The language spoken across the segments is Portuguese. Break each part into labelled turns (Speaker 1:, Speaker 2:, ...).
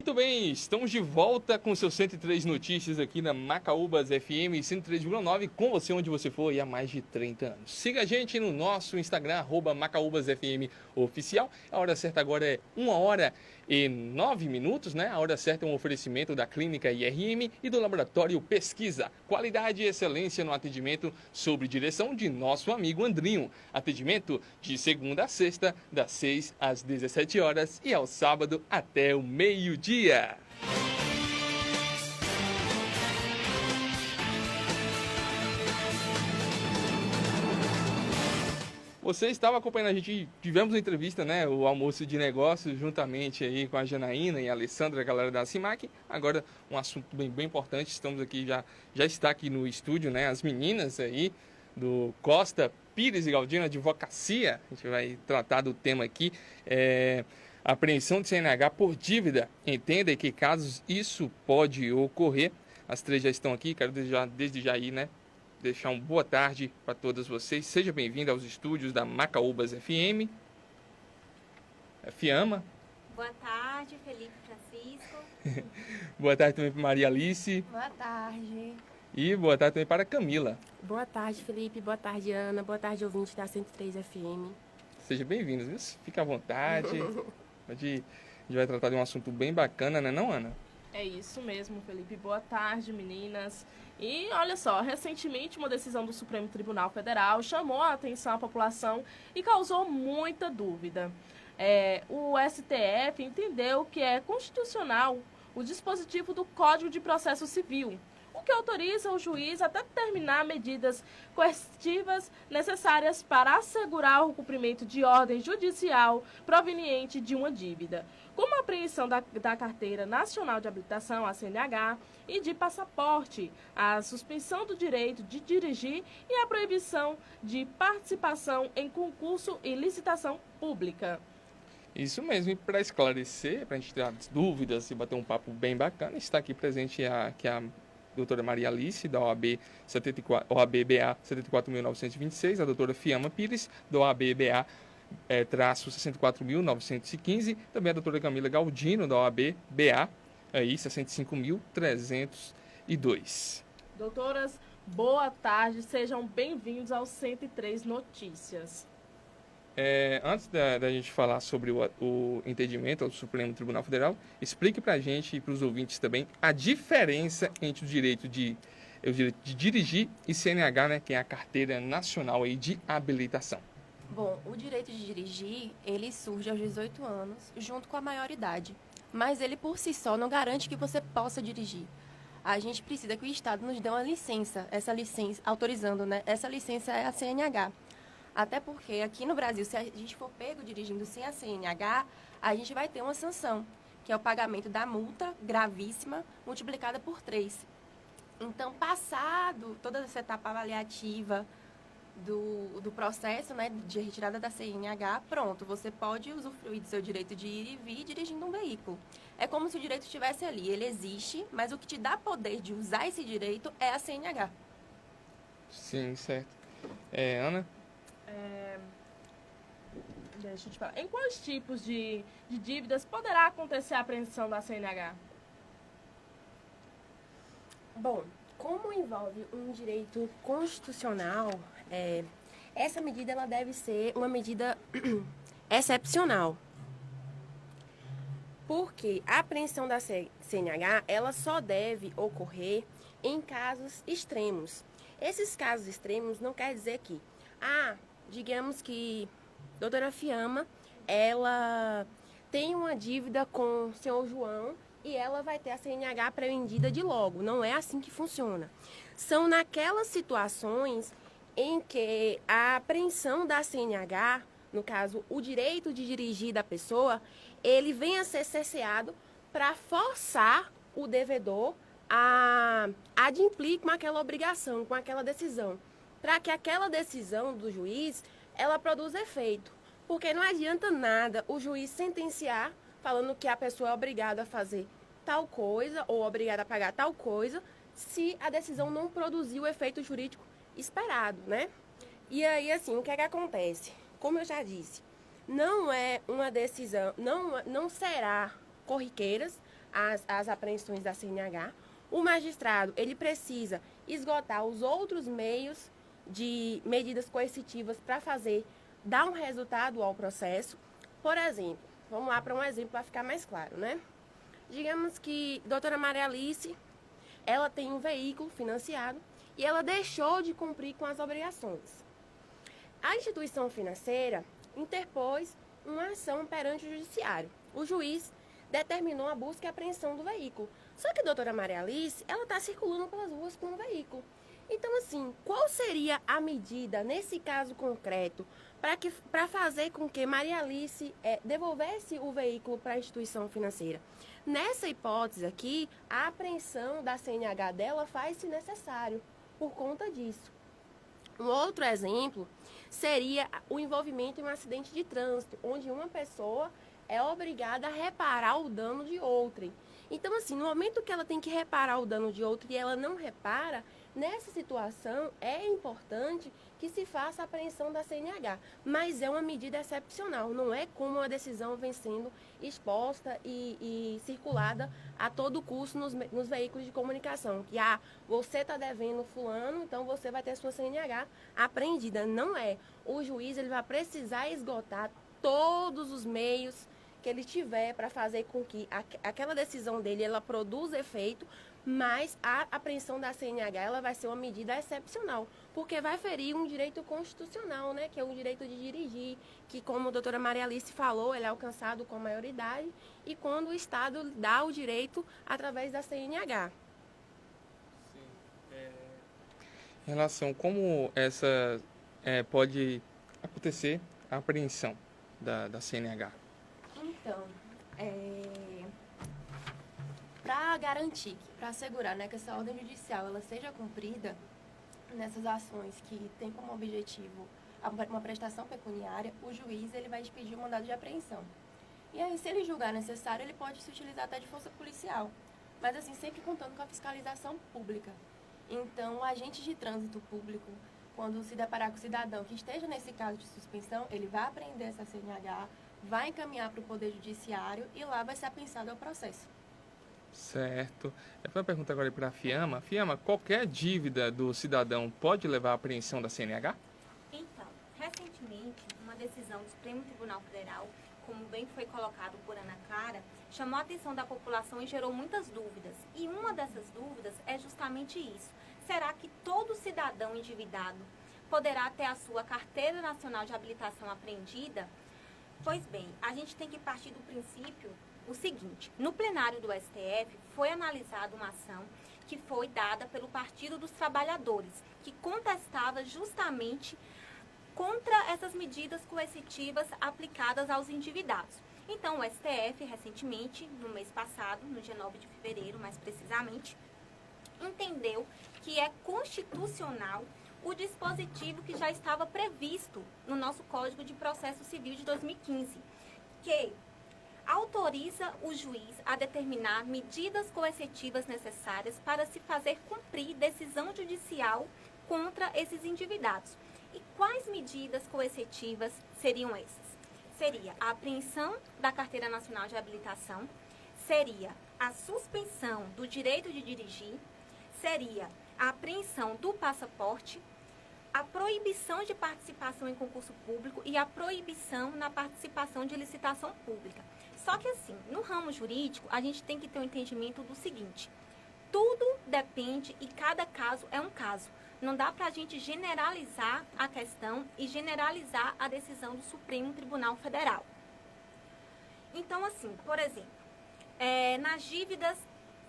Speaker 1: Muito bem, estamos de volta com o seu 103 Notícias aqui na Macaúbas FM 103,9 com você onde você for e há mais de 30 anos. Siga a gente no nosso Instagram, @MacaúbasFM Oficial. A hora certa agora é 1h09, né? A hora certa é um oferecimento da Clínica IRM e do Laboratório Pesquisa. Qualidade e excelência no atendimento sob direção de nosso amigo Andrinho. Atendimento de segunda a sexta, das 6 às 17 horas e ao sábado até o meio-dia. Você estava acompanhando a gente, tivemos uma entrevista, né, o almoço de negócios, juntamente aí com a Janaína e a Alessandra, a galera da CIMAC. Agora, um assunto bem importante, estamos aqui, já está aqui no estúdio, né, as meninas aí do Costa, Pires e Galdino Advocacia. A gente vai tratar do tema aqui, apreensão de CNH por dívida. Entenda que casos isso pode ocorrer. As três já estão aqui, quero desde já aí, né, deixar uma boa tarde para todas vocês. Seja bem-vindo aos estúdios da Macaúbas FM. Fiamma.
Speaker 2: Boa tarde, Felipe Francisco.
Speaker 1: Boa tarde também para Maria Alice.
Speaker 3: Boa tarde.
Speaker 1: E boa tarde também para Camila.
Speaker 3: Boa tarde, Felipe. Boa tarde, Ana. Boa tarde, ouvinte da 103 FM.
Speaker 1: Seja bem-vindos, viu? Fique à vontade. A gente vai tratar de um assunto bem bacana, né, não, Ana?
Speaker 4: É isso mesmo, Felipe. Boa tarde, meninas. E olha só, recentemente uma decisão do Supremo Tribunal Federal chamou a atenção à população e causou muita dúvida. O STF entendeu que é constitucional o dispositivo do Código de Processo Civil, o que autoriza o juiz a determinar medidas coercitivas necessárias para assegurar o cumprimento de ordem judicial proveniente de uma dívida, como a apreensão da Carteira Nacional de Habilitação, a CNH, e de passaporte, a suspensão do direito de dirigir e a proibição de participação em concurso e licitação pública.
Speaker 1: Isso mesmo, e para esclarecer, para a gente tirar dúvidas e bater um papo bem bacana, está aqui presente a doutora Maria Alice, da OAB 74, OAB-BA 74.926, a doutora Fiamma Pires, da OAB-BA traço 64.915, também a doutora Camila Galdino, da OAB-BA, aí 65.302.
Speaker 4: Doutoras, boa tarde, sejam bem-vindos ao 103 Notícias.
Speaker 1: Antes da gente falar sobre o entendimento do Supremo Tribunal Federal, explique para a gente e para os ouvintes também a diferença entre o direito de dirigir e CNH, né, que é a Carteira Nacional aí de Habilitação.
Speaker 3: Bom, o direito de dirigir, ele surge aos 18 anos, junto com a maioridade. Mas ele, por si só, não garante que você possa dirigir. A gente precisa que o Estado nos dê uma licença, autorizando, né? Essa licença é a CNH. Até porque aqui no Brasil, se a gente for pego dirigindo sem a CNH, a gente vai ter uma sanção, que é o pagamento da multa gravíssima multiplicada por 3. Então, passado toda essa etapa avaliativa do processo, né, de retirada da CNH, pronto, você pode usufruir do seu direito de ir e vir dirigindo um veículo. É como se o direito estivesse ali, ele existe, mas o que te dá poder de usar esse direito é a CNH.
Speaker 1: Sim, certo. Ana?
Speaker 4: Deixa eu te falar. Em quais tipos de dívidas poderá acontecer a apreensão da CNH?
Speaker 3: Bom, como envolve um direito constitucional, essa medida ela deve ser uma medida excepcional. Porque a apreensão da CNH ela só deve ocorrer em casos extremos. Esses casos extremos não quer dizer que, digamos que a doutora Fiamma, ela tem uma dívida com o senhor João e ela vai ter a CNH apreendida de logo. Não é assim que funciona. São naquelas situações em que a apreensão da CNH, no caso, o direito de dirigir da pessoa, ele vem a ser cerceado para forçar o devedor a adimplir com aquela obrigação, com aquela decisão, para que aquela decisão do juiz, ela produza efeito. Porque não adianta nada o juiz sentenciar falando que a pessoa é obrigada a fazer tal coisa ou obrigada a pagar tal coisa, se a decisão não produzir o efeito jurídico esperado, né? E aí, assim, o que é que acontece? Como eu já disse, não é uma decisão, não será corriqueiras as apreensões da CNH. O magistrado, ele precisa esgotar os outros meios de medidas coercitivas para dar um resultado ao processo. Por exemplo, vamos lá para um exemplo para ficar mais claro, né? Digamos que a doutora Maria Alice, ela tem um veículo financiado e ela deixou de cumprir com as obrigações. A instituição financeira interpôs uma ação perante o judiciário. O juiz determinou a busca e apreensão do veículo. Só que a doutora Maria Alice, ela está circulando pelas ruas com um veículo. Então, assim, qual seria a medida, nesse caso concreto, para fazer com que Maria Alice devolvesse o veículo para a instituição financeira? Nessa hipótese aqui, a apreensão da CNH dela faz-se necessário por conta disso. Um outro exemplo seria o envolvimento em um acidente de trânsito, onde uma pessoa é obrigada a reparar o dano de outrem. Então, assim, no momento que ela tem que reparar o dano de outrem e ela não repara, nessa situação é importante que se faça a apreensão da CNH, mas é uma medida excepcional, não é como a decisão vem sendo exposta e circulada a todo custo nos veículos de comunicação, que você está devendo fulano, então você vai ter sua CNH apreendida. Não é. O juiz ele vai precisar esgotar todos os meios que ele tiver para fazer com que aquela decisão dele ela produza efeito, mas a apreensão da CNH ela vai ser uma medida excepcional, porque vai ferir um direito constitucional, né, que é o direito de dirigir, que, como a doutora Maria Alice falou, ele é alcançado com a maioridade, e quando o Estado dá o direito através da CNH.
Speaker 1: Sim. Em relação a como essa pode acontecer a apreensão da CNH?
Speaker 3: Então, para garantir, para assegurar, né, que essa ordem judicial ela seja cumprida nessas ações que tem como objetivo uma prestação pecuniária, o juiz ele vai expedir o mandado de apreensão. E aí, se ele julgar necessário, ele pode se utilizar até de força policial, mas assim, sempre contando com a fiscalização pública. Então, o agente de trânsito público, quando se deparar com o cidadão que esteja nesse caso de suspensão, ele vai apreender essa CNH, vai encaminhar para o Poder Judiciário e lá vai ser apensado ao processo.
Speaker 1: Certo. Eu vou perguntar agora para a Fiamma. Fiamma, qualquer dívida do cidadão pode levar à apreensão da CNH?
Speaker 2: Então, recentemente, uma decisão do Supremo Tribunal Federal, como bem foi colocado por Ana Clara, chamou a atenção da população e gerou muitas dúvidas. E uma dessas dúvidas é justamente isso. Será que todo cidadão endividado poderá ter a sua carteira nacional de habilitação apreendida? Pois bem, a gente tem que partir do princípio o seguinte: no plenário do STF foi analisada uma ação que foi dada pelo Partido dos Trabalhadores, que contestava justamente contra essas medidas coercitivas aplicadas aos endividados. Então, o STF, recentemente, no mês passado, no dia 9 de fevereiro, mais precisamente, entendeu que é constitucional o dispositivo que já estava previsto no nosso Código de Processo Civil de 2015, que autoriza o juiz a determinar medidas coercitivas necessárias para se fazer cumprir decisão judicial contra esses endividados. E quais medidas coercitivas seriam essas? Seria a apreensão da Carteira Nacional de Habilitação, seria a suspensão do direito de dirigir, seria a apreensão do passaporte, a proibição de participação em concurso público e a proibição na participação de licitação pública. Só que assim, no ramo jurídico, a gente tem que ter um entendimento do seguinte: tudo depende e cada caso é um caso. Não dá para a gente generalizar a questão e generalizar a decisão do Supremo Tribunal Federal. Então, assim, por exemplo, nas dívidas,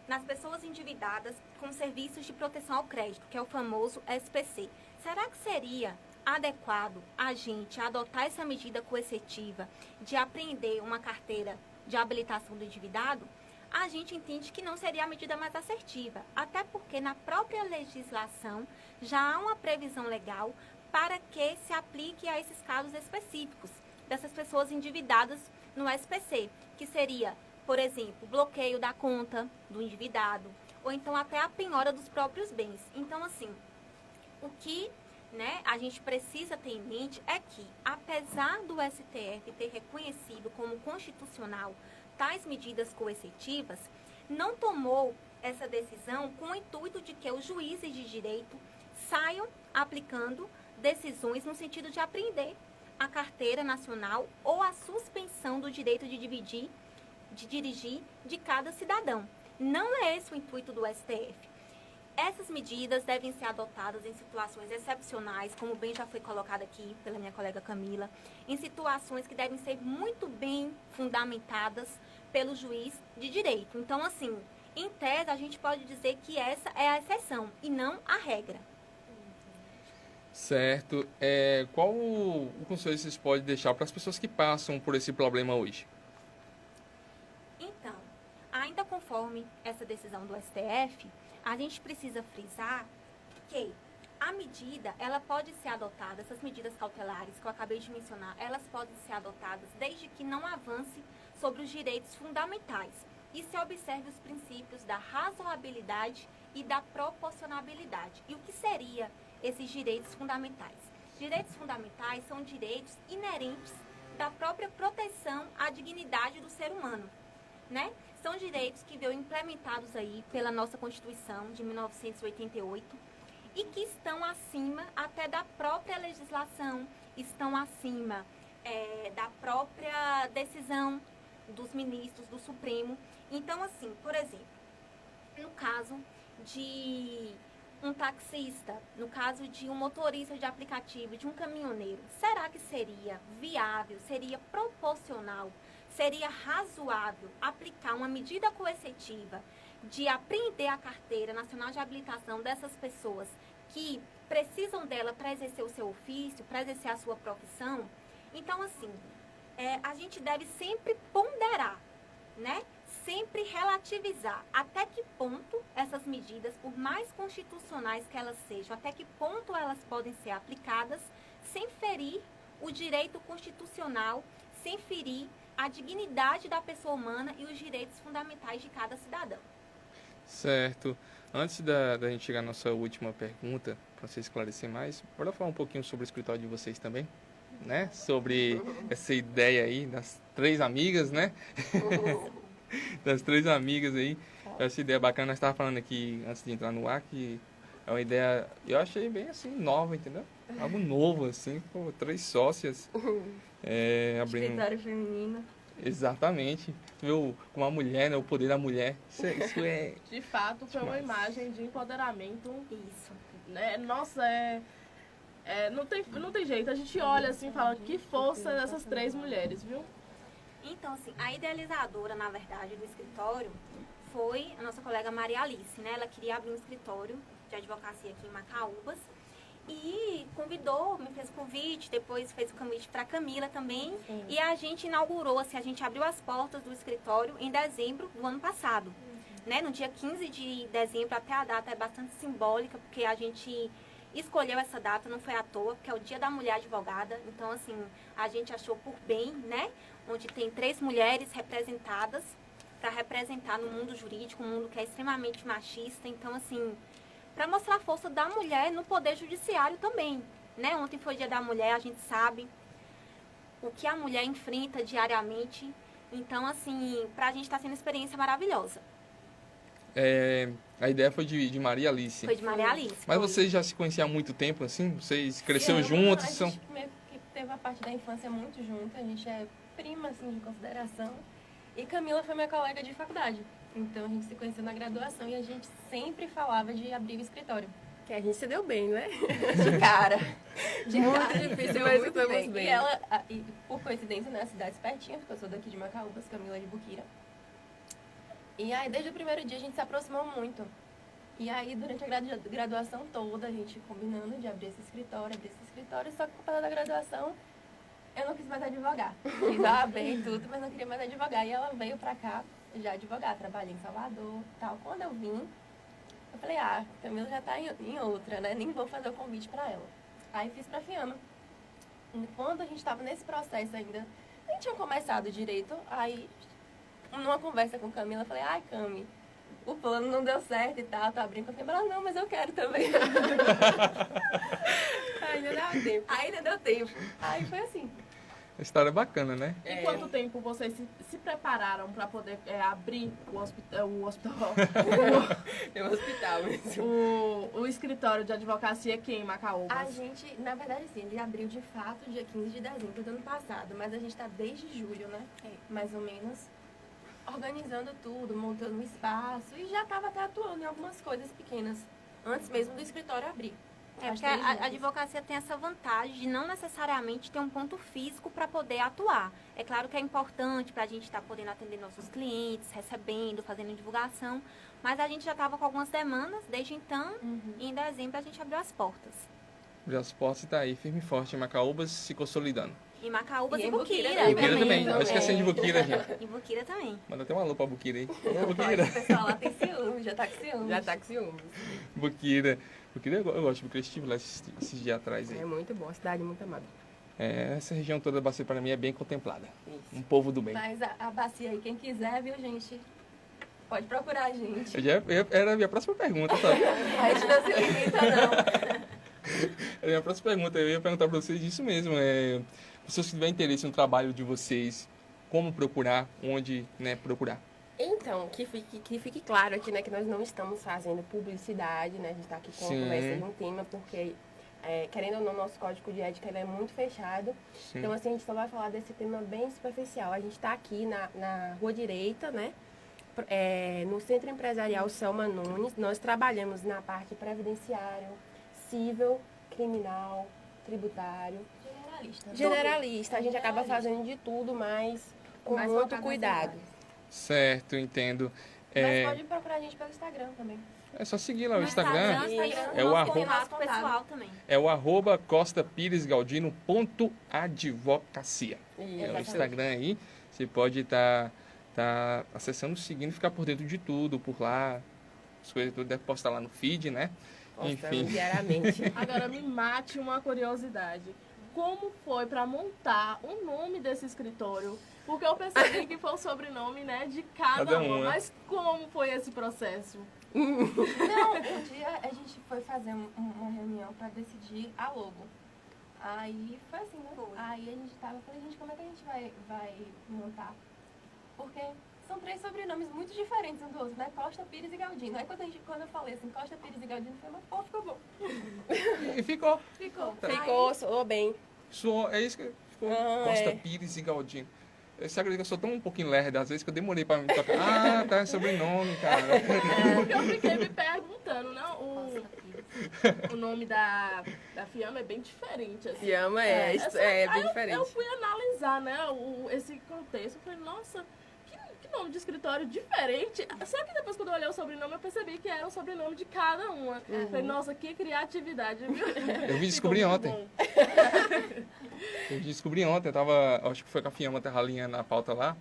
Speaker 2: nas pessoas endividadas com serviços de proteção ao crédito, que é o famoso SPC, será que seria adequado a gente adotar essa medida coercitiva de apreender uma carteira de habilitação do endividado? A gente entende que não seria a medida mais assertiva, até porque na própria legislação já há uma previsão legal para que se aplique a esses casos específicos dessas pessoas endividadas no SPC, que seria, por exemplo, bloqueio da conta do endividado, ou então até a penhora dos próprios bens. Então, assim, o que a gente precisa ter em mente é que, apesar do STF ter reconhecido como constitucional tais medidas coercitivas, não tomou essa decisão com o intuito de que os juízes de direito saiam aplicando decisões no sentido de apreender a carteira nacional ou a suspensão do direito de dirigir de cada cidadão. Não é esse o intuito do STF. Essas medidas devem ser adotadas em situações excepcionais, como bem já foi colocado aqui pela minha colega Camila, em situações que devem ser muito bem fundamentadas pelo juiz de direito. Então, assim, em tese, a gente pode dizer que essa é a exceção e não a regra.
Speaker 1: Certo. Qual o conselho vocês podem deixar para as pessoas que passam por esse problema hoje?
Speaker 2: Então, ainda conforme essa decisão do STF, a gente precisa frisar que a medida, ela pode ser adotada, essas medidas cautelares que eu acabei de mencionar, elas podem ser adotadas desde que não avance sobre os direitos fundamentais e se observe os princípios da razoabilidade e da proporcionalidade. E o que seria esses direitos fundamentais? Direitos fundamentais são direitos inerentes da própria proteção à dignidade do ser humano, né? São direitos que veio implementados aí pela nossa Constituição de 1988 e que estão acima até da própria legislação, estão acima da própria decisão dos ministros do Supremo. Então, assim, por exemplo, no caso de um taxista, no caso de um motorista de aplicativo, de um caminhoneiro, será que seria viável, seria proporcional, seria razoável aplicar uma medida coercitiva de apreender a carteira nacional de habilitação dessas pessoas que precisam dela para exercer o seu ofício, para exercer a sua profissão? Então, assim, a gente deve sempre ponderar, né? Sempre relativizar até que ponto essas medidas, por mais constitucionais que elas sejam, até que ponto elas podem ser aplicadas sem ferir o direito constitucional, sem ferir a dignidade da pessoa humana e os direitos fundamentais de cada cidadão.
Speaker 1: Certo. Antes da gente chegar à nossa última pergunta, para você esclarecer mais, bora falar um pouquinho sobre o escritório de vocês também, né? Sobre essa ideia aí das três amigas, né? Das três amigas aí. Essa ideia bacana, nós estávamos falando aqui antes de entrar no ar, que é uma ideia, eu achei bem assim, nova, entendeu? Algo novo, assim, pô, três sócias. Abrindo...
Speaker 3: Escritório feminino.
Speaker 1: Exatamente. Viu, com a mulher, né? O poder da mulher. Isso é...
Speaker 4: De fato, foi uma imagem de empoderamento.
Speaker 2: Isso.
Speaker 4: Né? Nossa, não tem jeito. A gente olha assim e fala, que força dessas três mulheres, viu?
Speaker 2: Então, assim, a idealizadora, na verdade, do escritório foi a nossa colega Maria Alice, né? Ela queria abrir um escritório de advocacia aqui em Macaúbas e convidou, me fez o convite, depois fez o convite para Camila também.
Speaker 3: Sim.
Speaker 2: E a gente inaugurou, assim, a gente abriu as portas do escritório em dezembro do ano passado. Né? No dia 15 de dezembro, até a data é bastante simbólica, porque a gente escolheu essa data, não foi à toa, porque é o Dia da Mulher Advogada. Então, assim, a gente achou por bem, né? Onde tem três mulheres representadas para representar no mundo jurídico, um mundo que é extremamente machista. Então, assim, para mostrar a força da mulher no poder judiciário também, né? Ontem foi Dia da Mulher, a gente sabe o que a mulher enfrenta diariamente. Então, assim, para a gente está sendo uma experiência maravilhosa.
Speaker 1: A ideia foi de Maria Alice.
Speaker 2: Foi de Maria Alice.
Speaker 1: Mas
Speaker 2: foi.
Speaker 1: vocês já se conheciam há muito tempo, assim? Vocês cresceram
Speaker 3: Sim,
Speaker 1: juntos?
Speaker 3: A
Speaker 1: São...
Speaker 3: gente meio que teve a parte da infância muito junto. A gente é prima, assim, de consideração. E Camila foi minha colega de faculdade. Então, a gente se conheceu na graduação e a gente sempre falava de abrir o escritório.
Speaker 5: Que a gente se deu bem, né?
Speaker 3: De cara.
Speaker 5: Muito difícil, mas
Speaker 3: muito
Speaker 5: estamos
Speaker 3: bem.
Speaker 5: bem.
Speaker 3: E ela, por coincidência, né, a cidade pertinho, porque eu sou daqui de Macaúbas, Camila é de Buquira. E aí, desde o primeiro dia, a gente se aproximou muito. E aí, durante a graduação toda, a gente combinando de abrir esse escritório, só que por causa da graduação, eu não quis mais advogar. Fiz a AB e tudo, mas não queria mais advogar. E ela veio pra cá já advogar, trabalhei em Salvador e tal. Quando eu vim, eu falei, Camila já tá em outra, né? Nem vou fazer o convite pra ela. Aí fiz pra Fiana. Quando a gente tava nesse processo ainda, nem tinha começado direito, aí, numa conversa com Camila, eu falei, Cami, o plano não deu certo e tal, tá abrindo com a Camila. Não, mas eu quero também.
Speaker 5: Ainda deu tempo.
Speaker 3: Ainda deu tempo. Aí foi assim.
Speaker 1: História bacana, né?
Speaker 4: E quanto tempo vocês se prepararam para poder abrir o hospital,
Speaker 5: É um hospital mesmo.
Speaker 4: o escritório de advocacia aqui em Macaúbas?
Speaker 5: A gente, na verdade, sim, ele abriu de fato dia 15 de dezembro do ano passado, mas a gente está desde julho, né? Mais ou menos, organizando tudo, montando um espaço e já estava até atuando em algumas coisas pequenas, antes mesmo do escritório abrir.
Speaker 2: Porque a advocacia tem essa vantagem de não necessariamente ter um ponto físico para poder atuar. É claro que é importante para a gente estar podendo atender nossos clientes, recebendo, fazendo divulgação, mas a gente já estava com algumas demandas desde então, e em dezembro a gente abriu as portas.
Speaker 1: Abriu as portas e tá aí, firme e forte em Macaúbas, se consolidando.
Speaker 2: Em Macaúbas
Speaker 5: E
Speaker 2: e
Speaker 5: em
Speaker 2: Buquira.
Speaker 5: Buquira
Speaker 1: Buquira também,
Speaker 2: também.
Speaker 1: não esquecendo de Buquira, gente.
Speaker 2: Em Buquira também.
Speaker 1: Manda até um alô pra Buquira aí.
Speaker 5: Olha,
Speaker 1: Buquira.
Speaker 5: o pessoal lá tem ciúme, já tá com ciúme.
Speaker 3: Já tá com ciúmes.
Speaker 1: Buquira. Buquira, eu gosto de Buquira, estive lá esses dias atrás aí.
Speaker 3: É muito bom, cidade muito amada.
Speaker 1: Essa região toda da Bacia para mim é bem contemplada.
Speaker 3: Isso.
Speaker 1: Um povo do bem.
Speaker 5: Mas a bacia aí, quem quiser, viu, gente? Pode procurar a gente.
Speaker 1: Era a minha próxima pergunta, sabe?
Speaker 5: A gente não se limita, não.
Speaker 1: Era a minha próxima pergunta. Eu ia perguntar para vocês isso mesmo. Se você tiver interesse no trabalho de vocês, como procurar, onde procurar?
Speaker 3: Então, que fique claro aqui, né, que nós não estamos fazendo publicidade, né? A gente está aqui com uma
Speaker 1: Sim.
Speaker 3: conversa de um tema, porque, querendo ou não, nosso código de ética ele é muito fechado.
Speaker 1: Sim.
Speaker 3: Então, assim, a gente só vai falar desse tema bem superficial. A gente está aqui na Rua Direita, né? No Centro Empresarial Selma Nunes. Nós trabalhamos na parte previdenciária, civil, criminal, tributário. Generalista. A gente acaba fazendo de tudo, mas com
Speaker 5: Mais
Speaker 3: muito
Speaker 5: focado nas
Speaker 3: cuidado.
Speaker 5: áreas.
Speaker 1: Certo, entendo.
Speaker 5: Mas pode procurar a gente pelo Instagram também.
Speaker 1: É só seguir lá o
Speaker 2: No
Speaker 1: Instagram.
Speaker 2: Instagram,
Speaker 1: É o
Speaker 2: nosso
Speaker 1: arroba-
Speaker 2: contato pessoal também.
Speaker 1: É o @costapiresgaldino.advocacia. É o
Speaker 3: Exatamente.
Speaker 1: Instagram aí. Você pode estar acessando, seguindo, ficar por dentro de tudo, por lá. As coisas tudo deve postar lá no feed, né?
Speaker 3: Postamos
Speaker 1: Enfim.
Speaker 3: diariamente.
Speaker 4: Agora me mate uma curiosidade. Como foi para montar o nome desse escritório? Porque eu percebi que foi o sobrenome, né, de cada
Speaker 1: Cada
Speaker 4: uma.
Speaker 1: uma.
Speaker 4: Mas como foi esse processo?
Speaker 5: Não, um dia a gente foi fazer uma reunião pra decidir a logo. Aí foi assim, né?
Speaker 2: Foi.
Speaker 5: Aí a gente falei, gente, como é que a gente vai montar? Porque são 3 sobrenomes muito diferentes um do outro, né? Costa, Pires e Galdino. Aí quando eu falei assim, Costa, Pires e Galdino, eu falei, mas ficou bom.
Speaker 1: E ficou.
Speaker 5: Ficou.
Speaker 3: Ficou, soou bem.
Speaker 1: É isso que ficou.
Speaker 3: Ah,
Speaker 1: Costa
Speaker 3: é.
Speaker 1: Pires e Galdino. Você acredita que eu sou tão um pouquinho lerdo, às vezes, que eu demorei pra me tocar. Ah, tá, é sobrenome, cara.
Speaker 4: Porque eu fiquei me perguntando, não? O nome da Fiamma é bem diferente, assim.
Speaker 3: Se ama,
Speaker 4: Aí
Speaker 3: bem
Speaker 4: eu
Speaker 3: diferente.
Speaker 4: fui analisar, né, esse contexto. Eu falei, nossa, que nome de escritório diferente. Só que depois, quando eu olhei o sobrenome, eu percebi que era o sobrenome de cada uma. Eu falei, nossa, que criatividade, viu?
Speaker 1: Eu vi descobrir
Speaker 4: Ficou muito
Speaker 1: ontem.
Speaker 4: bom.
Speaker 1: Eu descobri ontem, acho que foi com a Fiamma Terralinha na pauta lá.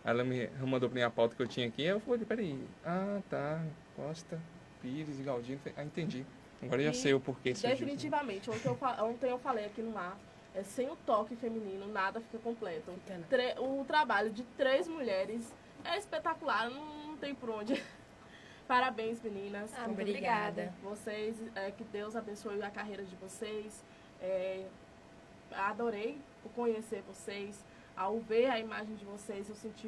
Speaker 1: Aí ela me mandou pra mim a pauta que eu tinha aqui. Aí eu falei, peraí. Ah, tá. Costa, Pires e Galdino. Ah, entendi. Agora eu já
Speaker 4: E
Speaker 1: sei o porquê. disso.
Speaker 4: Definitivamente. Ontem eu falei aqui no ar, sem o toque feminino, nada fica completo. O trabalho de 3 mulheres é espetacular, não tem por onde. Parabéns, meninas.
Speaker 5: Muito
Speaker 3: Obrigada.
Speaker 4: Vocês, que Deus abençoe a carreira de vocês. Adorei conhecer vocês. Ao ver a imagem de vocês, eu senti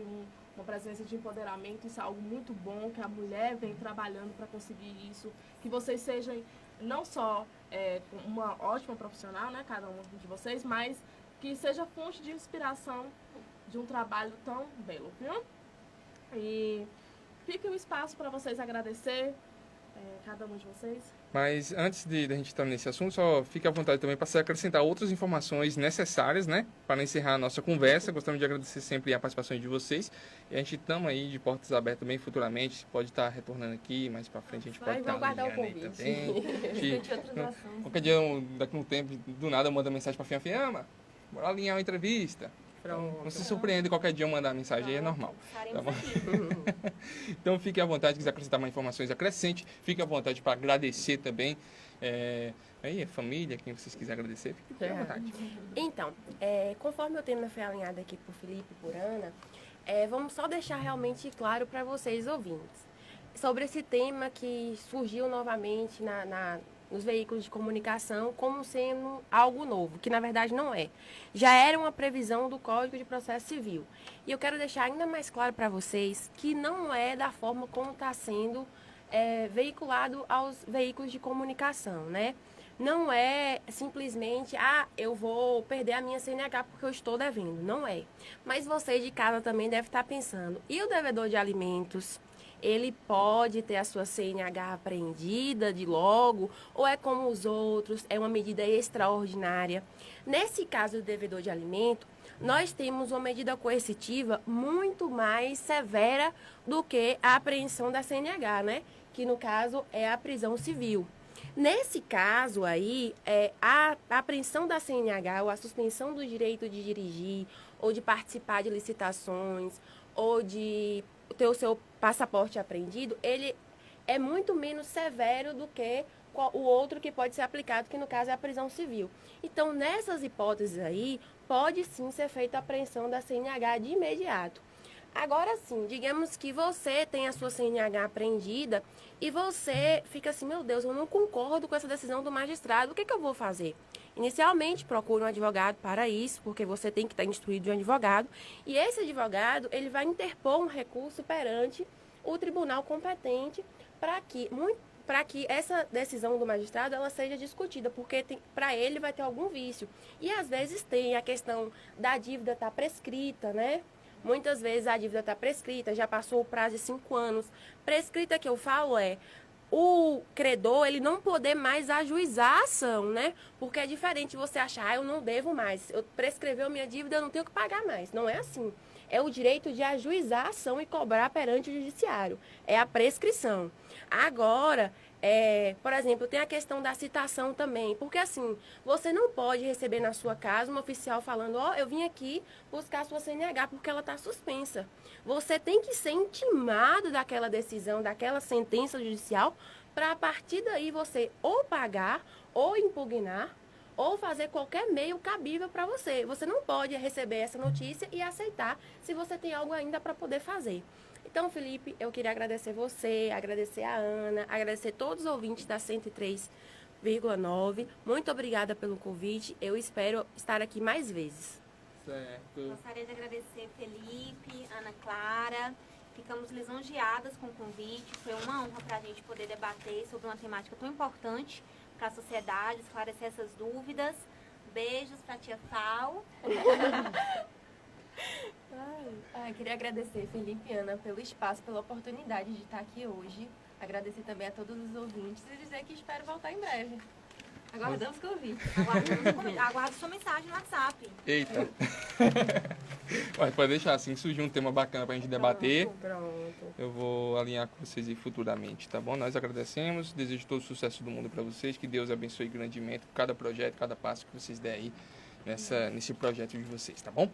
Speaker 4: uma presença de empoderamento. Isso é algo muito bom, que a mulher vem trabalhando para conseguir isso. Que vocês sejam não só uma ótima profissional, né, cada um de vocês, mas que seja fonte de inspiração de um trabalho tão belo, viu? E fica o espaço para vocês agradecer, cada um de vocês.
Speaker 1: Mas antes de a gente entrar nesse assunto, só fique à vontade também para você acrescentar outras informações necessárias, né? Para encerrar a nossa conversa. Gostamos de agradecer sempre a participação de vocês. E a gente estamos aí de portas abertas também futuramente. Pode estar retornando aqui, mais para frente a gente pode
Speaker 3: Vamos
Speaker 1: estar
Speaker 3: guardar o
Speaker 1: ligando aí
Speaker 3: convite.
Speaker 1: também.
Speaker 5: Discutir outros assuntos.
Speaker 1: Qualquer dia, daqui a um tempo, do nada eu mando mensagem para Fiamma, bora alinhar uma entrevista.
Speaker 3: Pronto.
Speaker 1: Não se surpreende qualquer dia eu mandar mensagem, aí é normal.
Speaker 2: Estaremos
Speaker 1: Tá bom?
Speaker 2: aqui.
Speaker 1: Então fique à vontade, se quiser acrescentar mais informações, acrescente. Fique à vontade para agradecer também. Aí, a família, quem vocês quiserem agradecer, fique à vontade.
Speaker 3: Então, conforme o tema foi alinhado aqui por Felipe e por Ana, vamos só deixar realmente claro para vocês ouvintes. Sobre esse tema que surgiu novamente nos veículos de comunicação como sendo algo novo, que na verdade não é. Já era uma previsão do Código de Processo Civil. E eu quero deixar ainda mais claro para vocês que não é da forma como está sendo veiculado aos veículos de comunicação, né? Não é simplesmente, eu vou perder a minha CNH porque eu estou devendo. Não é. Mas você de casa também deve estar pensando, e o devedor de alimentos? Ele pode ter a sua CNH apreendida de logo, ou é como os outros, é uma medida extraordinária? Nesse caso do devedor de alimento, nós temos uma medida coercitiva muito mais severa do que a apreensão da CNH, né? Que no caso é a prisão civil. Nesse caso aí, a apreensão da CNH ou a suspensão do direito de dirigir ou de participar de licitações ou de ter o seu passaporte apreendido, ele é muito menos severo do que o outro que pode ser aplicado, que no caso é a prisão civil. Então, nessas hipóteses aí, pode sim ser feita a apreensão da CNH de imediato. Agora sim, digamos que você tem a sua CNH apreendida e você fica assim, meu Deus, eu não concordo com essa decisão do magistrado, o que eu vou fazer? Inicialmente, procure um advogado para isso, porque você tem que estar instruído de um advogado, e esse advogado, ele vai interpor um recurso perante o tribunal competente para que essa decisão do magistrado ela seja discutida, porque para ele vai ter algum vício. E às vezes tem a questão da dívida estar prescrita, né? Muitas vezes a dívida está prescrita, já passou o prazo de 5 anos. Prescrita que eu falo o credor, ele não poder mais ajuizar a ação, né? Porque é diferente você achar, eu não devo mais, eu prescreveu minha dívida, eu não tenho que pagar mais. Não é assim. É o direito de ajuizar a ação e cobrar perante o judiciário. É a prescrição. Agora, por exemplo, tem a questão da citação também. Porque assim, você não pode receber na sua casa um oficial falando, eu vim aqui buscar a sua CNH porque ela está suspensa. Você tem que ser intimado daquela decisão, daquela sentença judicial, para a partir daí você ou pagar, ou impugnar, ou fazer qualquer meio cabível para você. Você não pode receber essa notícia e aceitar se você tem algo ainda para poder fazer. Então, Felipe, eu queria agradecer você, agradecer a Ana, agradecer todos os ouvintes da 103,9. Muito obrigada pelo convite. Eu espero estar aqui mais vezes.
Speaker 1: Certo.
Speaker 2: Gostaria de agradecer Felipe, Ana Clara. Ficamos lisonjeadas com o convite. Foi uma honra para a gente poder debater sobre uma temática tão importante para a sociedade, esclarecer essas dúvidas. Beijos para a tia Fal.
Speaker 5: Queria agradecer, Felipe e Ana, pelo espaço, pela oportunidade de estar aqui hoje. Agradecer também a todos os ouvintes e dizer que espero voltar em breve. Aguardamos o convite.
Speaker 2: Aguardo sua mensagem no WhatsApp.
Speaker 1: Eita. Mas pode deixar, assim que surgir um tema bacana pra gente debater,
Speaker 3: Pronto.
Speaker 1: eu vou alinhar com vocês aí futuramente, tá bom? Nós agradecemos, desejo todo o sucesso do mundo para vocês, que Deus abençoe grandemente cada projeto, cada passo que vocês der aí nesse projeto de vocês, tá bom?